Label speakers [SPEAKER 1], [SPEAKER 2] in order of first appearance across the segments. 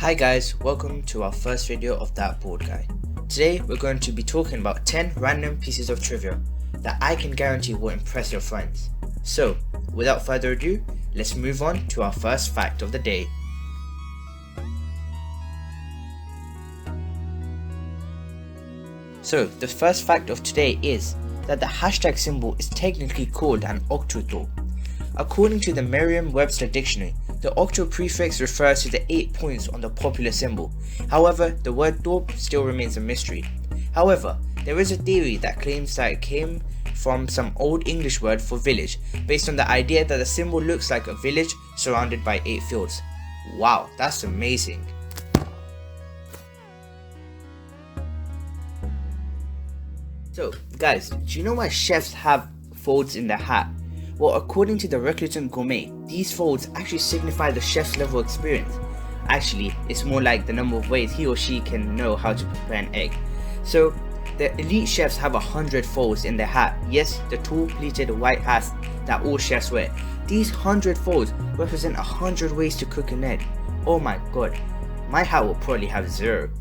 [SPEAKER 1] Hi guys, welcome to our first video of That Bored Guy. Today we're going to be talking about 10 random pieces of trivia that I can guarantee will impress your friends. So, without further ado, let's move on to our first fact of the day. So, the first fact of today is that the hashtag symbol is technically called an octothorpe. According to the Merriam-Webster dictionary, the octo prefix refers to the 8 points on the popular symbol. However, the word thorpe still remains a mystery. However, there is a theory that claims that it came from some Old English word for village, based on the idea that the symbol looks like a village surrounded by 8 fields. Wow, that's amazing. So, guys, do you know why chefs have folds in their hat? Well, according to the Recruiting Gourmet, these folds actually signify the chef's level of experience. Actually, it's more like the number of ways he or she can know how to prepare an egg. So, the elite chefs have 100 folds in their hat. Yes, the tall pleated white hats that all chefs wear. These 100 folds represent 100 ways to cook an egg. Oh my god, my hat will probably have 0.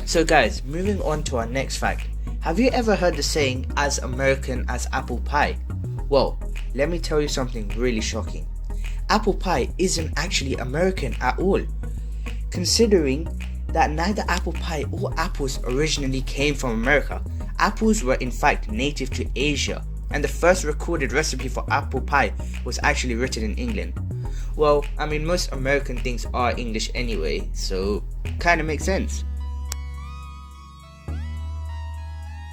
[SPEAKER 1] So guys, moving on to our next fact. Have you ever heard the saying, as American as apple pie? Well, let me tell you something really shocking. Apple pie isn't actually American at all. Considering that neither apple pie or apples originally came from America, apples were in fact native to Asia, and the first recorded recipe for apple pie was actually written in England. Well, I mean, most American things are English anyway, so kinda makes sense.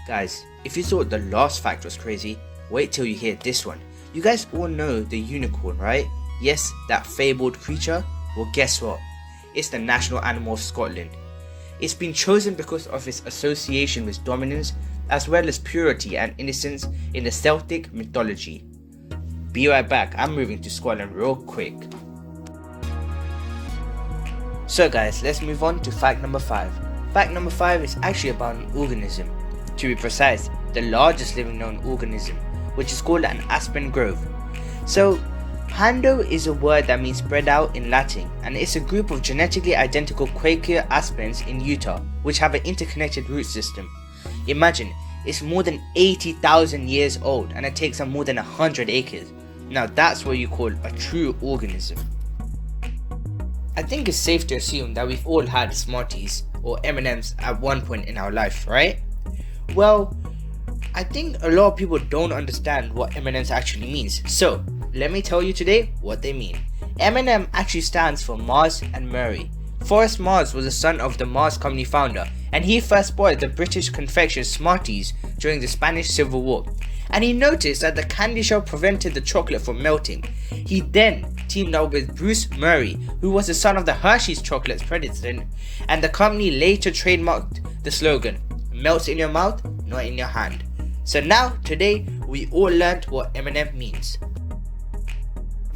[SPEAKER 1] Guys, if you thought the last fact was crazy, wait till you hear this one. You guys all know the unicorn, right? Yes, that fabled creature? Well, guess what? It's the national animal of Scotland. It's been chosen because of its association with dominance, as well as purity and innocence in the Celtic mythology. Be right back, I'm moving to Scotland real quick. So guys, let's move on to fact number 5. Fact number 5 is actually about an organism. To be precise, the largest living known organism, which is called an aspen grove. So, pando is a word that means spread out in Latin, and it's a group of genetically identical Quaker aspens in Utah, which have an interconnected root system. Imagine, it's more than 80,000 years old, and it takes up more than 100 acres. Now that's what you call a true organism. I think it's safe to assume that we've all had Smarties or M&Ms at one point in our life, right? Well, I think a lot of people don't understand what M&Ms actually means, so let me tell you today what they mean. M&M actually stands for Mars and Murray. Forrest Mars was the son of the Mars Company founder, and he first spoiled the British confection Smarties during the Spanish Civil War. And he noticed that the candy shell prevented the chocolate from melting. He then teamed up with Bruce Murray, who was the son of the Hershey's chocolate's president, and the company later trademarked the slogan, "Melts in your mouth, not in your hand." So now, today, we all learned what M&M means.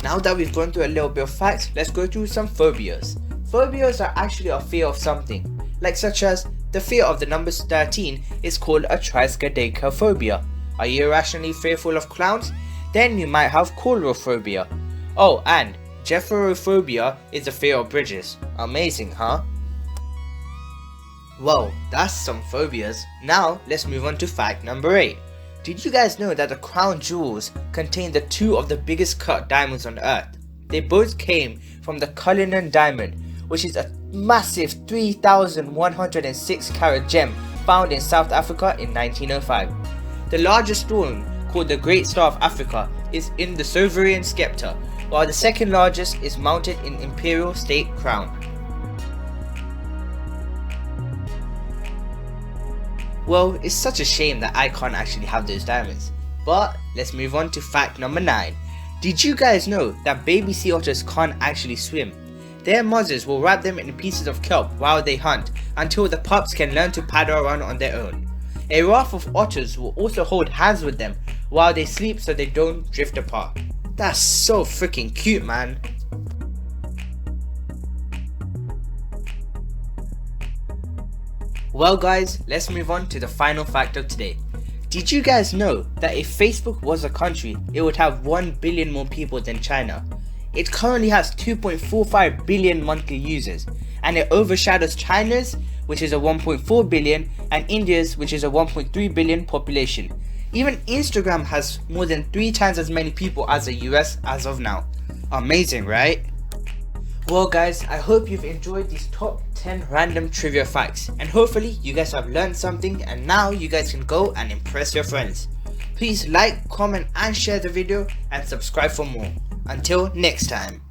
[SPEAKER 1] Now that we've gone through a little bit of facts, let's go through some phobias. Phobias are actually a fear of something, like such as the fear of the number 13 is called a triskaidekaphobia. Are you irrationally fearful of clowns? Then you might have coulrophobia. Oh, and gephorophobia is a fear of bridges. Amazing, huh? Well, that's some phobias. Now, let's move on to fact number 8. Did you guys know that the crown jewels contain the 2 of the biggest cut diamonds on earth? They both came from the Cullinan diamond, which is a massive 3,106 carat gem found in South Africa in 1905. The largest stone, called the Great Star of Africa, is in the Sovereign Scepter, while the second largest is mounted in Imperial State Crown. Well, it's such a shame that I can't actually have those diamonds. But let's move on to fact number 9. Did you guys know that baby sea otters can't actually swim? Their mothers will wrap them in pieces of kelp while they hunt until the pups can learn to paddle around on their own. A raft of otters will also hold hands with them while they sleep so they don't drift apart. That's so freaking cute, man. Well guys, let's move on to the final fact of today. Did you guys know that if Facebook was a country, it would have 1 billion more people than China? It currently has 2.45 billion monthly users, and it overshadows China's, which is a 1.4 billion, and India's, which is a 1.3 billion population. Even Instagram has more than 3 times as many people as the US as of now. Amazing, right? Well guys, I hope you've enjoyed these top 10 random trivia facts, and hopefully you guys have learned something and now you guys can go and impress your friends. Please like, comment and share the video and subscribe for more. Until next time.